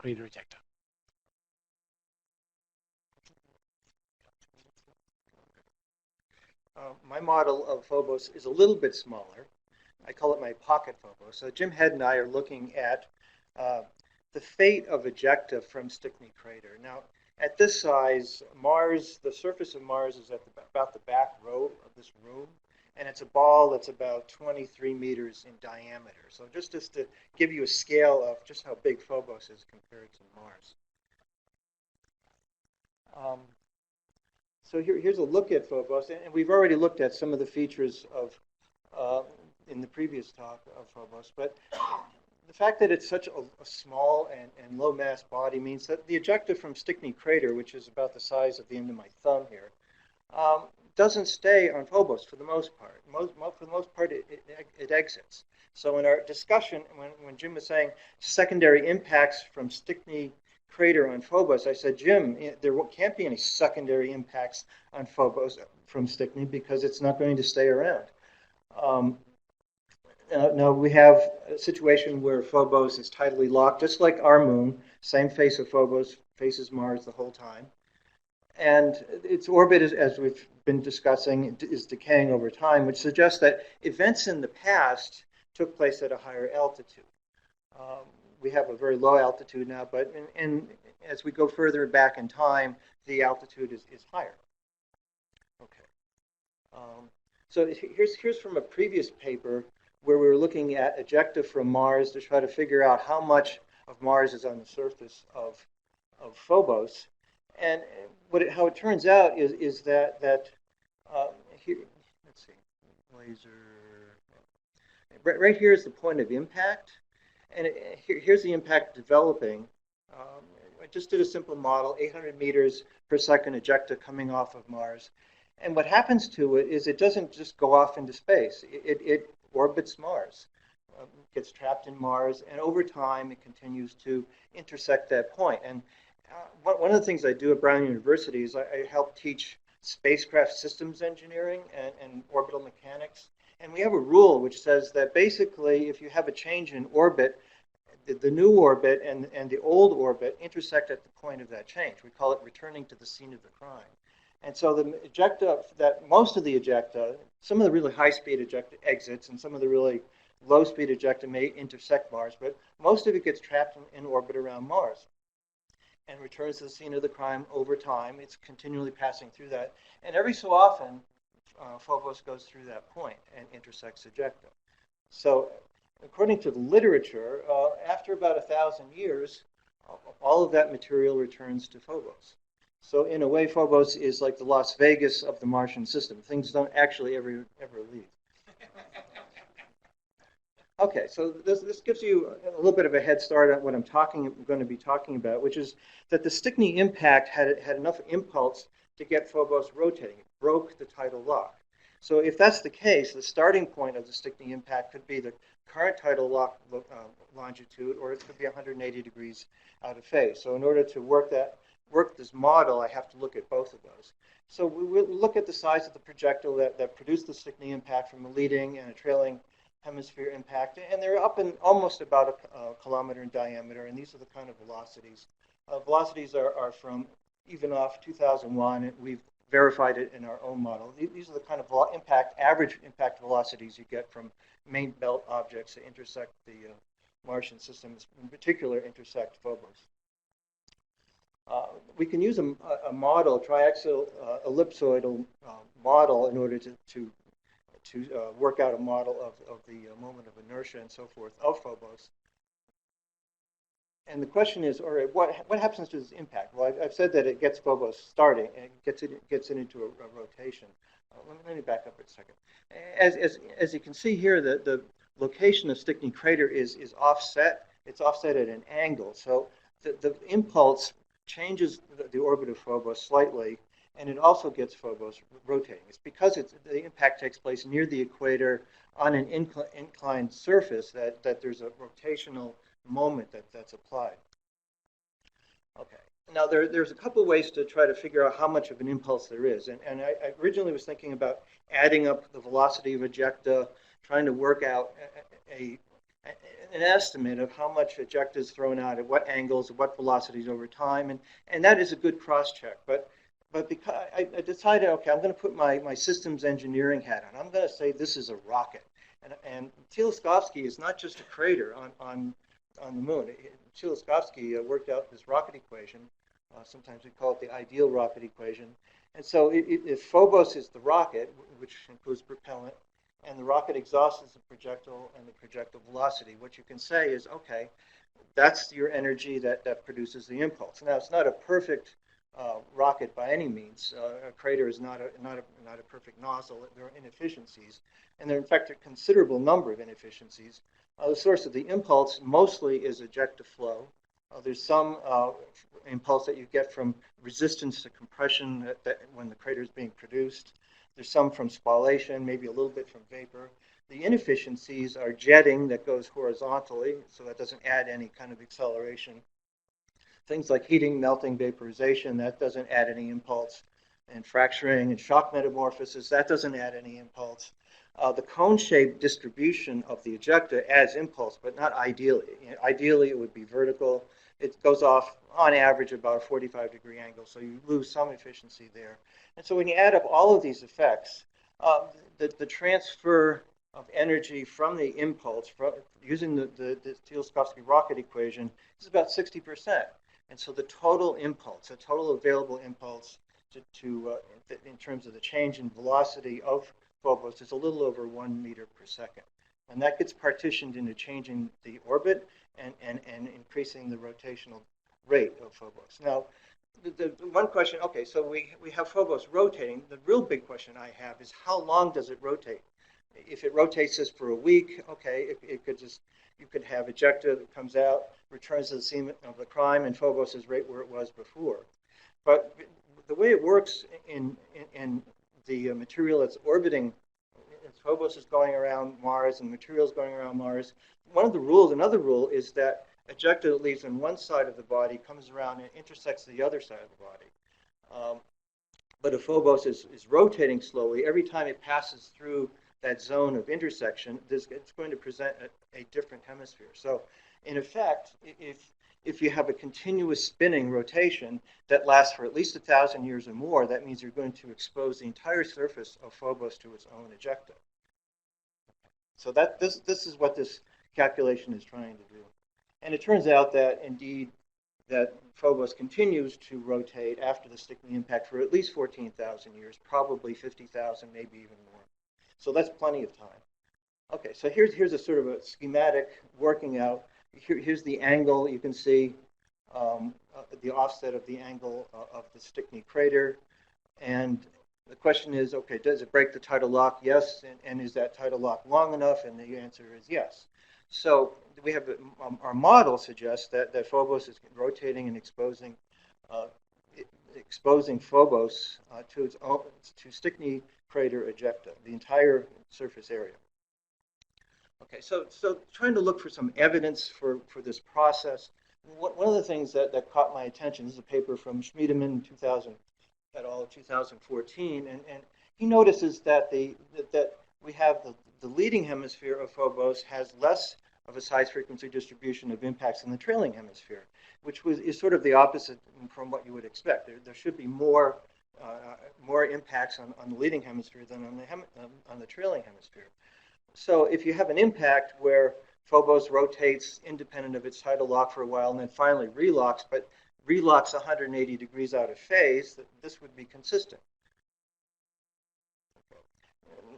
crater ejecta. My model of Phobos is a little bit smaller. I call it my pocket Phobos. So Jim Head and I are looking at uh, the fate of ejecta from Stickney crater. Now, at this size, Mars, the surface of Mars is at about the back row of this room, and it's a ball that's about 23 meters in diameter. So just to give you a scale of just how big Phobos is compared to Mars. Um, So here's a look at Phobos, and we've already looked at some of the features of uh, in the previous talk of Phobos, but the fact that it's such a small and low mass body means that the ejecta from Stickney crater, which is about the size of the end of my thumb here, doesn't stay on Phobos for the most part. For the most part, it exits. So in our discussion, when Jim was saying secondary impacts from Stickney crater on Phobos, I said, Jim, there can't be any secondary impacts on Phobos from Stickney because it's not going to stay around. Um, now we have a situation where Phobos is tidally locked, just like our moon, same face of Phobos, faces Mars the whole time. And its orbit, as we've been discussing, is decaying over time, which suggests that events in the past took place at a higher altitude. Um, we have a very low altitude now, but as we go further back in time, the altitude is higher. Okay. So here's from a previous paper where we were looking at ejecta from Mars to try to figure out how much of Mars is on the surface of Phobos. And how it turns out is that here, let's see, laser. Right here is the point of impact, and here's the impact developing. I just did a simple model, 800 meters per second ejecta coming off of Mars. And what happens to it is it doesn't just go off into space. It orbits Mars, gets trapped in Mars, and over time it continues to intersect that point. And one of the things I do at Brown University is I help teach spacecraft systems engineering and orbital mechanics. And we have a rule which says that basically if you have a change in orbit, the new orbit and the old orbit intersect at the point of that change. We call it returning to the scene of the crime. And so the ejecta, that most of the ejecta, some of the really high-speed ejecta exits and some of the really low-speed ejecta may intersect Mars, but most of it gets trapped in orbit around Mars and returns to the scene of the crime over time. It's continually passing through that. And every so often, Phobos goes through that point and intersects ejecta. So according to the literature, after about 1,000 years, all of that material returns to Phobos. So in a way, Phobos is like the Las Vegas of the Martian system. Things don't actually ever leave. Okay, so this gives you a little bit of a head start on what I'm going to be talking about, which is that the Stickney impact had enough impulse to get Phobos rotating. It broke the tidal lock. So if that's the case, the starting point of the Stickney impact could be the current tidal lock longitude, or it could be 180 degrees out of phase. So in order to work this model, I have to look at both of those. So we will look at the size of the projectile that produced the Stickney impact from a leading and a trailing hemisphere impact, and they're up in almost about a kilometer in diameter, and these are the kind of velocities. Velocities are from even off 2001, and we've verified it in our own model. These are the kind of average impact velocities you get from main belt objects that intersect the Martian systems, in particular intersect Phobos. We can use a model, triaxial ellipsoidal model, in order to work out a model of the moment of inertia and so forth of Phobos. And the question is, all right, what happens to this impact? Well, I've said that it gets Phobos starting and it gets it into a rotation. Let me back up for a second. As you can see here, the location of Stickney crater is offset. It's offset at an angle. So the impulse changes the orbit of Phobos slightly, and it also gets Phobos rotating. It's because the impact takes place near the equator on an inclined surface that there's a rotational moment that's applied. Okay. Now, there's a couple ways to try to figure out how much of an impulse there is. And I originally was thinking about adding up the velocity of ejecta, trying to work out a an estimate of how much ejecta is thrown out at what angles, at what velocities over time, and that is a good cross-check. But because I decided, okay, I'm going to put my systems engineering hat on. I'm going to say this is a rocket. And Teleskovsky is not just a crater on the moon. Teleskovsky worked out this rocket equation. Sometimes we call it the ideal rocket equation. And so if Phobos is the rocket, which includes propellant, and the rocket exhaust is the projectile and the projectile velocity, what you can say is, okay, that's your energy that produces the impulse. Now, it's not a perfect rocket by any means. A crater is not a perfect nozzle. There are inefficiencies, and there, in fact, are a considerable number of inefficiencies. The source of the impulse mostly is ejecta flow. There's some impulse that you get from resistance to compression when the crater is being produced. There's some from spallation, maybe a little bit from vapor. The inefficiencies are jetting that goes horizontally, so that doesn't add any kind of acceleration. Things like heating, melting, vaporization, that doesn't add any impulse. And fracturing and shock metamorphosis, that doesn't add any impulse. The cone-shaped distribution of the ejecta adds impulse, but not ideally. Ideally, it would be vertical. It goes off, on average, about a 45-degree angle, so you lose some efficiency there. And so when you add up all of these effects, the transfer of energy from the impulse, using the Teleskovsky rocket equation, is about 60%. And so the total impulse, the total available impulse in terms of the change in velocity of Phobos is a little over 1 meter per second. And that gets partitioned into changing the orbit and increasing the rotational rate of Phobos. Now, the one question, okay, so we have Phobos rotating. The real big question I have is how long does it rotate? If it rotates this for a week, okay, it could just, you could have ejecta that comes out, returns to the scene of the crime, and Phobos is right where it was before. But the way it works in the material that's orbiting, as Phobos is going around Mars and material is going around Mars, one of the rules, another rule, is that ejecta that leaves on one side of the body comes around and intersects the other side of the body. But if Phobos is rotating slowly, every time it passes through that zone of intersection, it's going to present a different hemisphere. So in effect, if you have a continuous spinning rotation that lasts for at least 1,000 years or more, that means you're going to expose the entire surface of Phobos to its own ejecta. So this is what this calculation is trying to do. And it turns out that, indeed, that Phobos continues to rotate after the Stickney impact for at least 14,000 years, probably 50,000, maybe even more. So that's plenty of time. Okay, so here's a sort of a schematic working out. Here's the angle. You can see the offset of the angle of the Stickney crater. And the question is, okay, does it break the tidal lock? Yes. And is that tidal lock long enough? And the answer is yes. So we have our model suggests that Phobos is rotating and exposing Phobos to its own, to Stickney crater ejecta, the entire surface area. Okay, so trying to look for some evidence for this process. One of the things that caught my attention, this is a paper from Schmiedemann 2000 et al. 2014, and he notices that that we have the leading hemisphere of Phobos has less of a size frequency distribution of impacts in the trailing hemisphere, which is sort of the opposite from what you would expect. There should be more impacts on the leading hemisphere than on the trailing hemisphere. So if you have an impact where Phobos rotates independent of its tidal lock for a while and then finally relocks, but relocks 180 degrees out of phase, this would be consistent.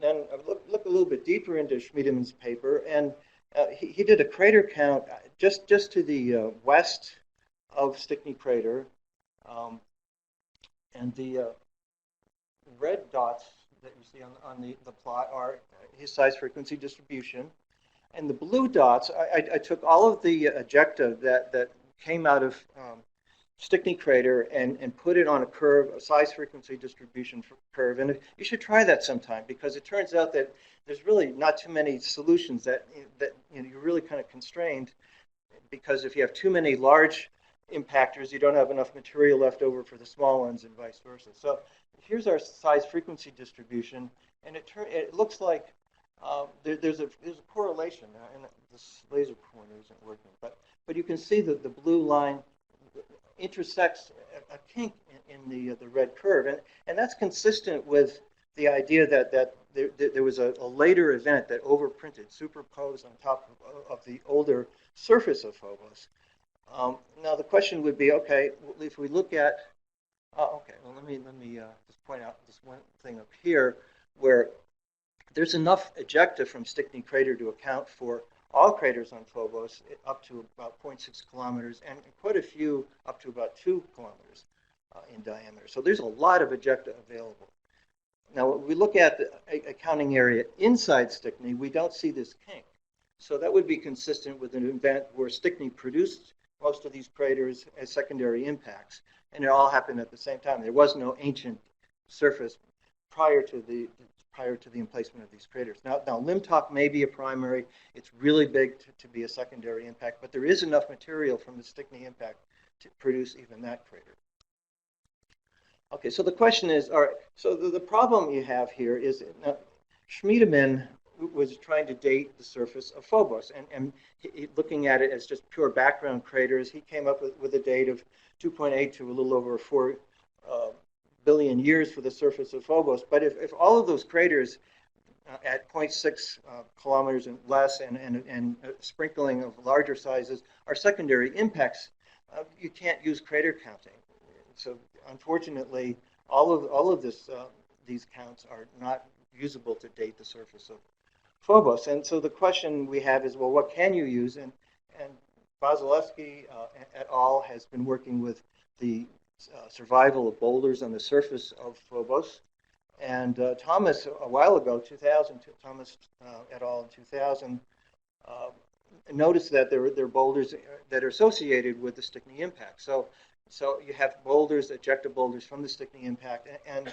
Then look a little bit deeper into Schmiedemann's paper, and he did a crater count just to the west of Stickney crater, and the red dots that you see on the plot are his size frequency distribution, and the blue dots, I took all of the ejecta that came out of Stickney crater and put it on a curve, a size frequency distribution curve. And you should try that sometime, because it turns out that there's really not too many solutions that you're really kind of constrained, because if you have too many large impactors, you don't have enough material left over for the small ones, and vice versa. So here's our size frequency distribution, and it looks like there's a correlation, and this laser pointer isn't working, but you can see that the blue line intersects a kink in the red curve, and that's consistent with the idea that there was a later event that overprinted, superposed on top of the older surface of Phobos. Now the question would be, okay, if we look at, okay, well let me just point out this one thing up here, where there's enough ejecta from Stickney crater to account for all craters on Phobos up to about 0.6 kilometers, and quite a few up to about 2 kilometers in diameter. So there's a lot of ejecta available. Now, when we look at the accounting area inside Stickney, we don't see this kink. So that would be consistent with an event where Stickney produced most of these craters as secondary impacts, and it all happened at the same time. There was no ancient surface prior to the emplacement of these craters. Now Limtock may be a primary. It's really big to be a secondary impact, but there is enough material from the Stickney impact to produce even that crater. Okay, so the question is, all right, so the problem you have here is Schmiedemann was trying to date the surface of Phobos, and looking at it as just pure background craters, he came up with a date of 2.8 to a little over 4 billion years for the surface of Phobos. But if all of those craters at 0.6 kilometers and less and a sprinkling of larger sizes are secondary impacts, you can't use crater counting. So unfortunately, all of these counts are not usable to date the surface of Phobos. And so the question we have is, well, what can you use? And Basilewski et al. Has been working with the survival of boulders on the surface of Phobos. And Thomas, a while ago, 2000, Thomas et al. In 2000, noticed that there are boulders that are associated with the Stickney impact. So you have boulders, ejecta boulders from the Stickney impact. And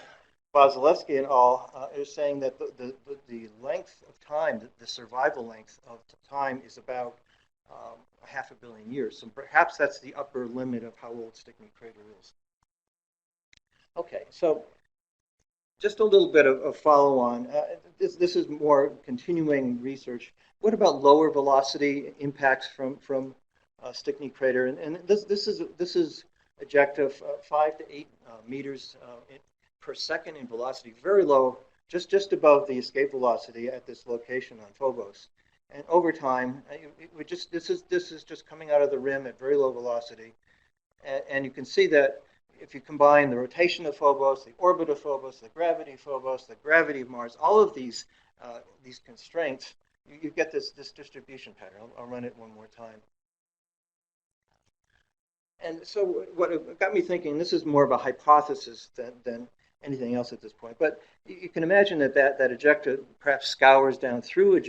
Basilewski et al. Is saying that the length of time, the survival length of time is about 500 million years. So perhaps that's the upper limit of how old Stickney crater is. Okay, so just a little bit of follow-on. This is more continuing research. What about lower velocity impacts from Stickney crater? And this is ejecta 5 to 8 meters per second in velocity, very low, just above the escape velocity at this location on Phobos. And over time, this is just coming out of the rim at very low velocity, and you can see that if you combine the rotation of Phobos, the orbit of Phobos, the gravity of Mars, all of these constraints, you get this distribution pattern. I'll run it one more time. And so what got me thinking, this is more of a hypothesis than anything else at this point, but you can imagine that ejecta perhaps scours down through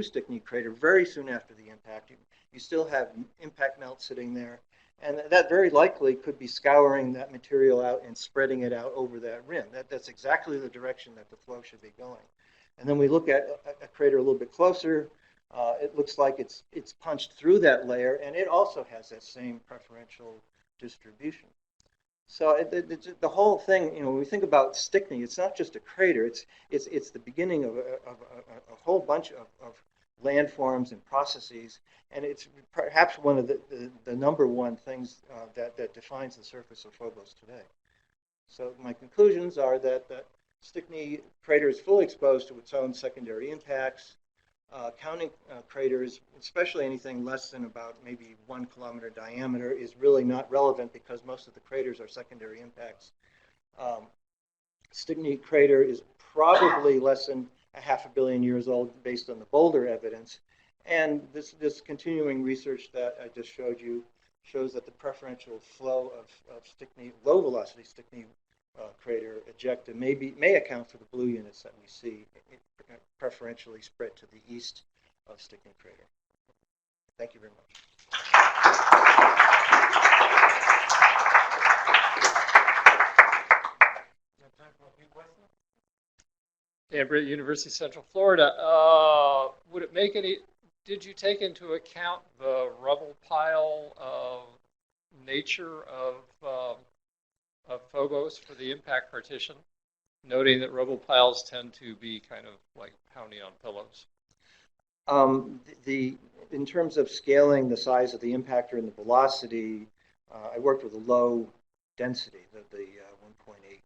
Stickney crater very soon after the impact. You still have impact melt sitting there, and that very likely could be scouring that material out and spreading it out over that rim. That's exactly the direction that the flow should be going. And then we look at a crater a little bit closer. It looks like it's punched through that layer, and it also has that same preferential distribution. So the whole thing, when we think about Stickney, it's not just a crater. It's the beginning of a whole bunch of landforms and processes, and it's perhaps one of the number one things that defines the surface of Phobos today. So my conclusions are that Stickney crater is fully exposed to its own secondary impacts. Counting craters, especially anything less than about maybe 1 kilometer diameter, is really not relevant because most of the craters are secondary impacts. Stickney crater is probably less than 500 million years old based on the boulder evidence. And this continuing research that I just showed you shows that the preferential flow of Stickney, low velocity Stickney crater ejecta may account for the blue units that we see preferentially spread to the east of Stickney crater. Thank you very much. Dan Britt, University of Central Florida. Would it make any? Did you take into account the rubble pile nature of Phobos for the impact partition? noting that rubble piles tend to be kind of like pounding on pillows. In terms of scaling the size of the impactor and the velocity, I worked with a low density, the 1.8,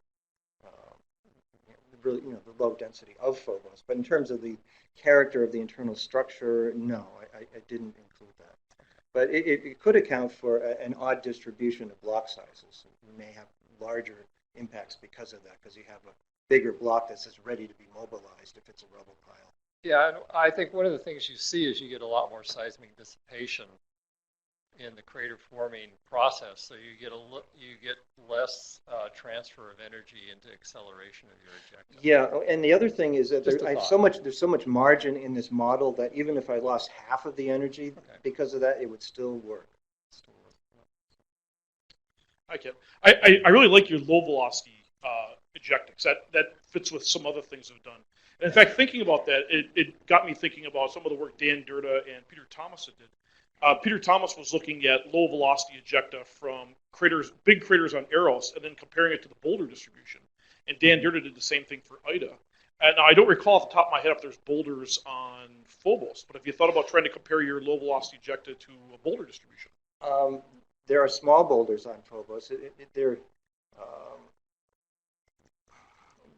really, the low density of Phobos. But in terms of the character of the internal structure, no, I didn't include that. But it could account for an odd distribution of block sizes. You may have larger impacts because of that, because you have a bigger block that's just ready to be mobilized if it's a rubble pile. Yeah, and I think one of the things you see is you get a lot more seismic dissipation in the crater forming process, so you get less transfer of energy into acceleration of your ejecta. Yeah, and the other thing is that there's so much margin in this model that even if I lost half of the energy because of that, it would still work. I really like your low velocity ejecta, because that fits with some other things I've done. And in fact, thinking about that, it got me thinking about some of the work Dan Durda and Peter Thomas did. Peter Thomas was looking at low velocity ejecta from big craters on Eros, and then comparing it to the boulder distribution. And Dan Durda did the same thing for Ida. And I don't recall off the top of my head if there's boulders on Phobos, but have you thought about trying to compare your low velocity ejecta to a boulder distribution? There are small boulders on Phobos.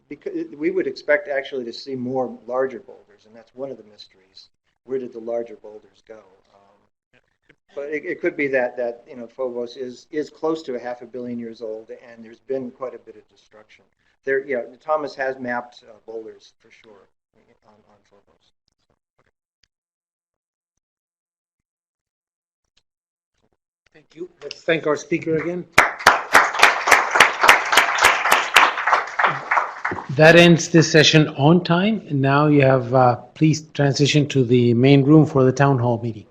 Because we would expect actually to see more larger boulders, and that's one of the mysteries. Where did the larger boulders go? But it could be that Phobos is close to 500 million years old, and there's been quite a bit of destruction. Thomas has mapped boulders for sure on Phobos. Thank you. Let's thank our speaker again. That ends this session on time. And now you have, please transition to the main room for the town hall meeting.